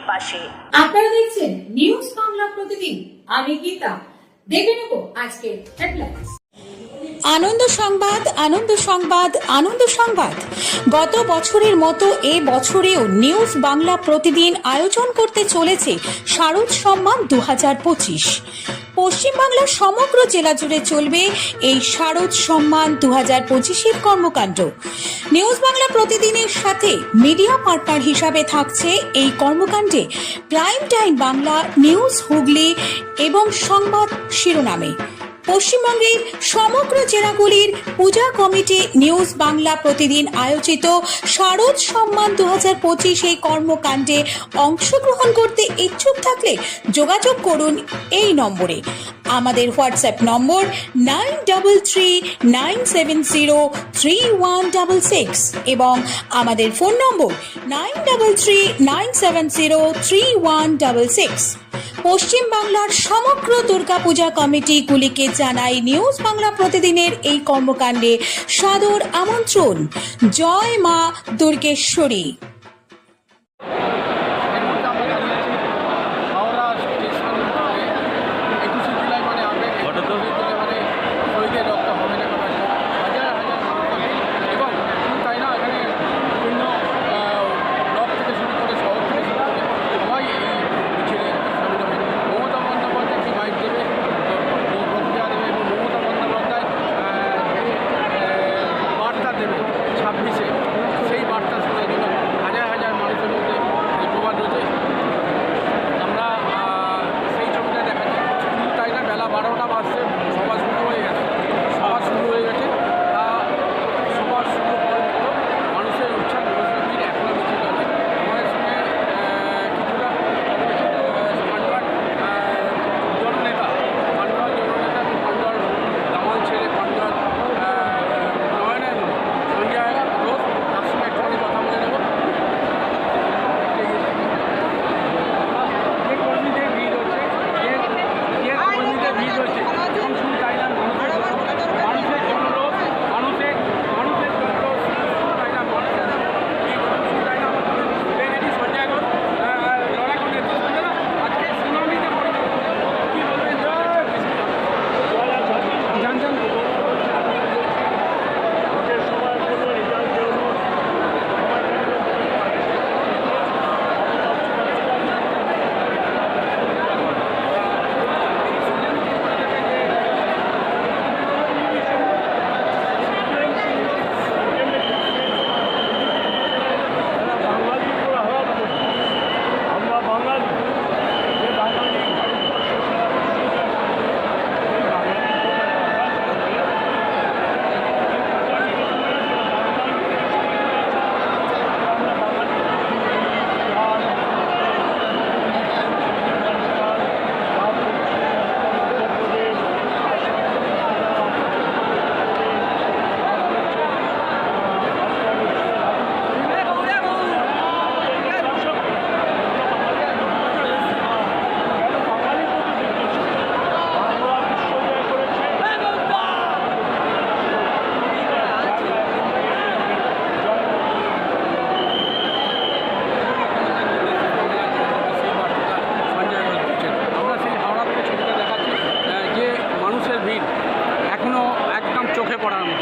পাশে। আপনারা দেখছেন নিউজ বাংলা প্রতিদিন। আমি গীতা। দেখে নেব আজকে হেডলাইন্স। আনন্দ সংবাদ, আনন্দ সংবাদ, আনন্দ সংবাদ। গত বছরের মতো এ বছরেও নিউজ বাংলা প্রতিদিন আয়োজন করতে চলেছে শারদ সম্মান 2025। পশ্চিমবাংলার সমগ্র জেলা জুড়ে চলবে এই শারদ সম্মান 2025-এর কর্মকাণ্ড। নিউজ বাংলা প্রতিদিনের সাথে মিডিয়া পার্টনার হিসাবে থাকছে এই কর্মকাণ্ডে prime time Bangla, news Hooghly এবং সংবাদ শিরোনামে। পশ্চিমবঙ্গের সমগ্র জেলাগুলির পূজা কমিটি নিউজ বাংলা প্রতিদিন আয়োজিত শারদ সম্মান 2025 এই কর্মকাণ্ডে অংশগ্রহণ করতে ইচ্ছুক থাকলে যোগাযোগ করুন এই নম্বরে। আমাদের হোয়াটসঅ্যাপ নম্বর 9339703166 এবং আমাদের ফোন নম্বর 9339703166। পশ্চিম বাংলার সমগ্র দুর্গাপূজা কমিটিগুলিকে জানাই নিউজ বাংলা প্রতিদিনের এই কর্মকাণ্ডে সাদর আমন্ত্রণ। জয় মা দুর্গেশ্বরী। এখনো একদম চোখে পড়ার মতো।